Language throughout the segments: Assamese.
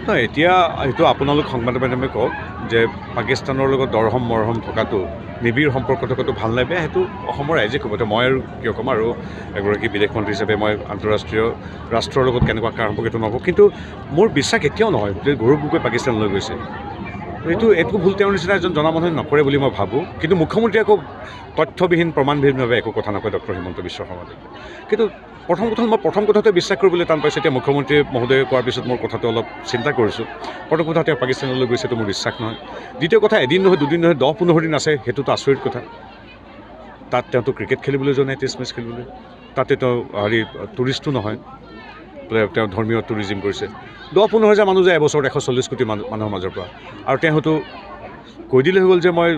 নহয় এতিয়া এইটো আপোনালোক সংবাদ মাধ্যমে কওক যে পাকিস্তানৰ লগত দৰহম মৰহম থকাটো নিবিড় সম্পৰ্ক থকাটো ভাল নে বেয়া সেইটো অসমৰ ৰাইজে ক'ব। এতিয়া মই আৰু কিয় ক'ম, আৰু এগৰাকী বিদেশ মন্ত্ৰী হিচাপে মই আন্তঃৰাষ্ট্ৰীয় ৰাষ্ট্ৰৰ লগত কেনেকুৱা কাৰ সম্পৰ্ক এইটো নকওঁ, কিন্তু মোৰ বিশ্বাস এতিয়াও নহয় যে গৌৰৱ গগৈ পাকিস্তানলৈ গৈছে। এইটো ভুল তেওঁৰ নিচিনা এজন জনা মানুহে নকৰে বুলি মই ভাবোঁ। কিন্তু মুখ্যমন্ত্ৰীয়ে আকৌ তথ্যবিহীন প্ৰমাণবিহীনভাৱে একো কথা নকয় ডক্টৰ হিমন্ত বিশ্ব শৰ্মা দেৱে। কিন্তু প্ৰথম কথাতে বিশ্বাস কৰিবলৈ টান পাইছোঁ। এতিয়া মুখ্যমন্ত্ৰী মহোদয়ে কোৱাৰ পিছত মোৰ কথাটো অলপ চিন্তা কৰিছোঁ। প্ৰথম কথা তেওঁ পাকিস্তানলৈ গৈছেতো মোৰ বিশ্বাস নহয়। দ্বিতীয় কথা, এদিন নহয় দুদিন নহয় 10-15 দিন আছে, সেইটোতো আচৰিত কথা। তাত তেওঁতো ক্ৰিকেট খেলিবলৈ যোৱা নাই, টেষ্ট মেচ খেলিবলৈ। তাতে তেওঁ টুৰিষ্টো নহয়, তেওঁ ধৰ্মীয় টুৰিজিম কৰিছে। 10-15 হাজাৰ মানুহ যায় এবছৰত 140 কোটি মানুহৰ মাজৰ পৰা, আৰু তেওঁ হয়তো কৈ দিলে হৈ গ'ল যে মই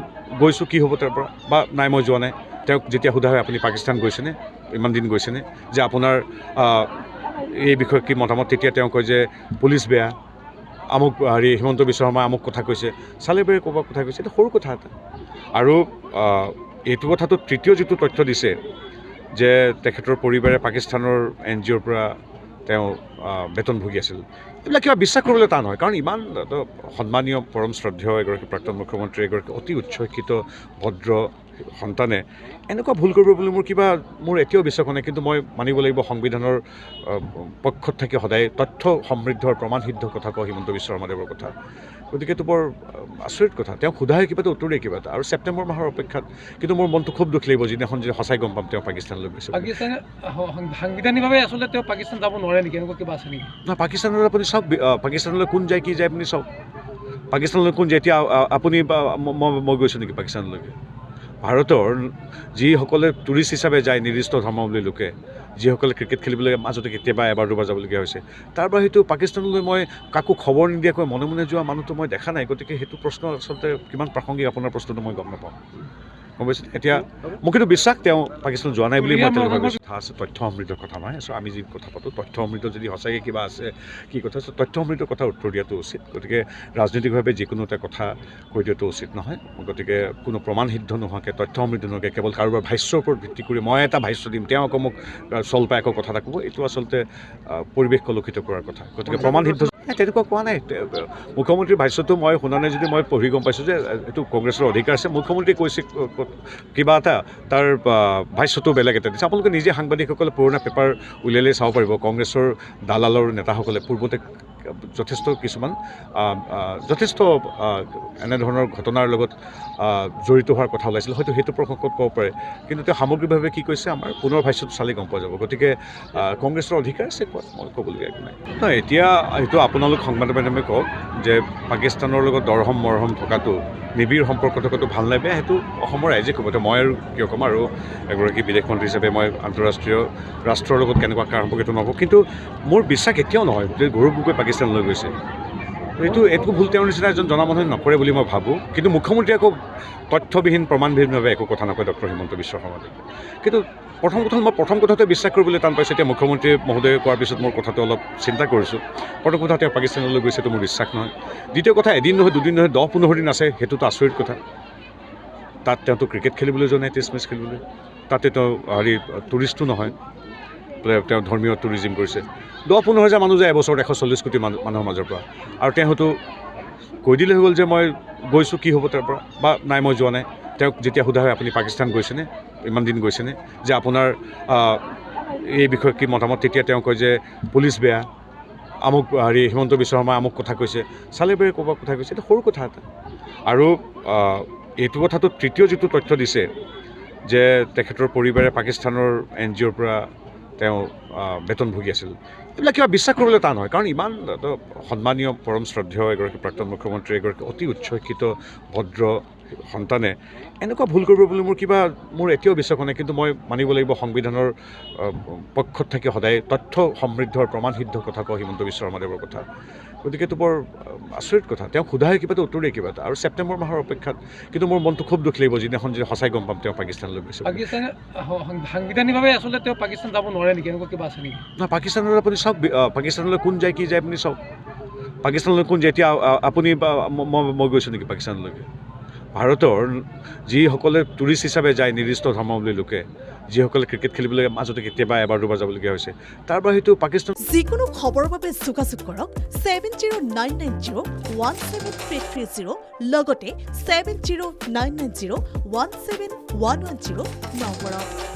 গৈছোঁ, কি হ'ব তাৰ পৰা, বা নাই মই যোৱা নাই। তেওঁক যেতিয়া সোধা হয় আপুনি পাকিস্তান গৈছেনে, ইমান দিন গৈছেনে, যে আপোনাৰ এই বিষয়ে কি মতামত, তেতিয়া তেওঁ কয় যে পুলিচ বেয়া, আমুক হিমন্ত বিশ্ব শৰ্মাই আমুক কথা কৈছে, চালিবেৰে ক'ৰবাত কথা কৈছে। এইটো সৰু কথা এটা। আৰু এইটো কথাটো তৃতীয় যিটো তথ্য দিছে যে তেখেতৰ পৰিবাৰে পাকিস্তানৰ NGOৰ পৰা তেওঁ বেতন ভুগি আছিল, এইবিলাক কিবা বিশ্বাস কৰিবলৈ টান হয়। কাৰণ ইমান সন্মানীয় পৰম শ্ৰদ্ধেয় এগৰাকী প্ৰাক্তন মুখ্যমন্ত্ৰী, এগৰাকী অতি উচ্চ শিক্ষিত ভদ্ৰ সন্তানে এনেকুৱা ভুল কৰিব বুলি মোৰ এতিয়াও বিশ্বাস হোৱা নাই। কিন্তু মই মানিব লাগিব সংবিধানৰ পক্ষত থাকি সদায় তথ্য সমৃদ্ধৰ প্ৰমাণসিদ্ধ কথা কওঁ হিমন্ত বিশ্ব শৰ্মাদেৱৰ কথা। গতিকে এইটো বৰ আচৰিত কথা। তেওঁক সোধাই কিবা এটা উত্তৰে কিবা এটা, আৰু ছেপ্টেম্বৰ মাহৰ অপেক্ষাত। কিন্তু মোৰ মনটো খুব দুখ লাগিব যিদিনাখন যে সঁচাই গম পাম তেওঁ পাকিস্তানলৈ গৈছে। সাংবিধানিকভাৱে আচলতে তেওঁ পাকিস্তান যাব নোৱাৰে নেকি, এনেকুৱা কিবা আছে নেকি? নহয়, পাকিস্তানলৈ আপুনি চাওক, পাকিস্তানলৈ কোন যায় কি যায় আপুনি চাওক। পাকিস্তানলৈ কোন যায়, এতিয়া আপুনি মই গৈছোঁ নেকি পাকিস্তানলৈকে? ভাৰতৰ যিসকলে টুৰিষ্ট হিচাপে যায়, নিৰ্দিষ্ট ধৰ্মাৱলম্বী লোকে, যিসকলে ক্ৰিকেট খেলিবলৈ মাজতে কেতিয়াবা এবাৰ দুবাৰ যাবলগীয়া হৈছে, তাৰ পৰা সেইটো পাকিস্তানলৈ মই কাকো খবৰ নিদিয়াকৈ মনে মনে যোৱা মানুহটো মই দেখা নাই। গতিকে সেইটো প্ৰশ্ন আচলতে কিমান প্ৰাসংগিক আপোনাৰ প্ৰশ্নটো মই গম নাপাওঁ, গম পাইছে। এতিয়া মোক কিন্তু বিশ্বাস তেওঁ পাকিস্তান যোৱা নাই বুলি মই ভাবিছোঁ। কথা আছে, তথ্য সমৃদ্ধৰ কথা নহয়। আমি যি কথা পাতোঁ তথ্য সমৃদ্ধ যদি সঁচাকৈ কিবা আছে, কি কথা আছে, তথ্য সমৃদ্ধৰ কথা উত্তৰ দিয়াটো উচিত। গতিকে ৰাজনৈতিকভাৱে যিকোনো এটা কথা কৈ দিয়াটো উচিত নহয়। গতিকে কোনো প্ৰমাণসিদ্ধ নোহোৱাকৈ, তথ্য সমৃদ্ধ নোহোৱাকৈ কেৱল কাৰোবাৰ ভাষ্যৰ ওপৰত ভিত্তি কৰি মই এটা ভাষ্য দিম, তেওঁ আকৌ মোক চল পাই আকৌ কথা এটা ক'ব, এইটো আচলতে পৰিৱেশ কলুষিত কৰাৰ কথা। গতিকে প্ৰমাণসিদ্ধ তেনেকুৱা কোৱা নাই। মুখ্যমন্ত্ৰীৰ ভাষ্যটো মই শুনা নাই, যদি মই পঢ়ি গম পাইছোঁ যে এইটো কংগ্ৰেছৰ অধিকাৰ আছে। মুখ্যমন্ত্ৰীয়ে কৈছে কিবা এটা, তাৰ ভাষ্যটো বেলেগ এটা দিছে। আপোনালোকে নিজে সাংবাদিকসকলে পুৰণা পেপাৰ উলিয়ালে চাব পাৰিব। কংগ্ৰেছৰ দালালৰ নেতাসকলে পূৰ্বতে যথেষ্ট এনেধৰণৰ ঘটনাৰ লগত জড়িত হোৱাৰ কথা ওলাইছিল। হয়তো সেইটো প্ৰসংগত ক'ব পাৰে, কিন্তু তেওঁ সামগ্ৰিকভাৱে কি কৈছে আমাৰ পুনৰ ভাষ্যটো চালেই গম পোৱা যাব। গতিকে কংগ্ৰেছৰ অধিকাৰ আছে কোৱাত, মই ক'বলগীয়া একো নাই। নহয় এতিয়া এইটো আপোনালোক সংবাদ মাধ্যমে কওক যে পাকিস্তানৰ লগত দৰহম মৰহম থকাটো, নিবিড় সম্পৰ্ক থকাটো ভাল নে বেয়া সেইটো অসমৰ ৰাইজে ক'ব। এতিয়া মই আৰু কিয় ক'ম, আৰু এগৰাকী বিদেশ মন্ত্ৰী হিচাপে মই আন্তঃৰাষ্ট্ৰীয় ৰাষ্ট্ৰৰ লগত কেনেকুৱা কাৰ সম্পৰ্ক এইটো নকওঁ, কিন্তু মোৰ বিশ্বাস এতিয়াও নহয় যে গৌৰৱ গগৈ পাকিস্তানলৈ গৈছে। এইটো ভুল তেওঁৰ নিচিনা এজন জনা মানুহে নকৰে বুলি মই ভাবোঁ। কিন্তু মুখ্যমন্ত্ৰীয়ে আকৌ তথ্যবিহীন প্ৰমাণবিহীনভাৱে একো কথা নকয় ডক্টৰ হিমন্ত বিশ্ব শৰ্মা দেৱে। কিন্তু প্ৰথম কথাতে বিশ্বাস কৰিবলৈ টান পাইছোঁ। এতিয়া মুখ্যমন্ত্ৰী মহোদয়ে কোৱাৰ পিছত মোৰ কথাটো অলপ চিন্তা কৰিছোঁ। প্ৰথম কথা, তেওঁ পাকিস্তানলৈ গৈছেতো মোৰ বিশ্বাস নহয়। দ্বিতীয় কথা, এদিন নহয় দুদিন নহয় 10-15 দিন আছে, সেইটোতো আচৰিত কথা। তাত তেওঁতো ক্ৰিকেট খেলিবলৈ যোৱা নাই, টেষ্ট মেচ খেলিবলৈ। তাতে তেওঁ টুৰিষ্টো নহয়, তেওঁ ধৰ্মীয় টুৰিজিম কৰিছে। 10-15 হাজাৰ মানুহ যায় এবছৰত 140 কোটি মানুহৰ মাজৰ পৰা, আৰু তেওঁ হয়তো কৈ দিলে হৈ গ'ল যে মই গৈছোঁ, কি হ'ব তাৰ পৰা, বা নাই মই যোৱা নাই। তেওঁক যেতিয়া সোধা হয় আপুনি পাকিস্তান গৈছেনে, ইমান দিন গৈছেনে, যে আপোনাৰ এই বিষয়ে কি মতামত, তেতিয়া তেওঁ কয় যে পুলিচ বেয়া, আমুক হিমন্ত বিশ্ব শৰ্মাই আমুক কথা কৈছে, চালিবেৰে ক'ৰবাত কথা কৈছে। এইটো সৰু কথা এটা। আৰু এইটো কথাটো তৃতীয় যিটো তথ্য দিছে যে তেখেতৰ পৰিবাৰে পাকিস্তানৰ NGOৰ পৰা তেওঁ বেতন ভুগি আছিল, এইবিলাক কিবা বিশ্বাস কৰিবলৈ টান হয়। কাৰণ ইমান সন্মানীয় পৰম শ্ৰদ্ধেয় এগৰাকী প্ৰাক্তন মুখ্যমন্ত্ৰী, এগৰাকী অতি উচ্চ শিক্ষিত ভদ্ৰ সন্তানে এনেকুৱা ভুল কৰিব বুলি মোৰ এতিয়াও বিশ্বাস হোৱা নাই। কিন্তু মই মানিব লাগিব সংবিধানৰ পক্ষত থাকি সদায় তথ্য সমৃদ্ধৰ প্ৰমাণসিদ্ধ কথা কওঁ হিমন্ত বিশ্ব শৰ্মাদেৱৰ কথা। গতিকে এইটো বৰ আচৰিত কথা। তেওঁক সোধাই কিবা এটা উত্তৰে কিবা এটা, আৰু ছেপ্টেম্বৰ মাহৰ অপেক্ষাত। কিন্তু মোৰ মনটো খুব দুখ লাগিব যিদিনাখন যে সঁচাই গম পাম তেওঁ পাকিস্তানলৈ গৈছে। সাংবিধানিকভাৱে আচলতে তেওঁ পাকিস্তান যাব নোৱাৰে নেকি, এনেকুৱা কিবা আছে নেকি? নহয়, পাকিস্তানলৈ আপুনি চাওক, পাকিস্তানলৈ কোন যায় কি যায় আপুনি চাওক। পাকিস্তানলৈ কোন যায়, এতিয়া আপুনি মই গৈছোঁ নেকি পাকিস্তানলৈকে? ভাৰতৰ যিসকলে টুৰিষ্ট হিচাপে যায়, নিৰ্দিষ্ট ধৰ্মাৱলম্বী লোকে, যিসকলে ক্ৰিকেট খেলিবলৈ মাজতে কেতিয়াবা এবাৰ দুবাৰ যাবলগীয়া হৈছে তাৰ বাহিৰেতো পাকিস্তান যিকোনো খবৰৰ বাবে যোগাযোগ কৰক 7099017330 লগতে 7099017110 নম্বৰত।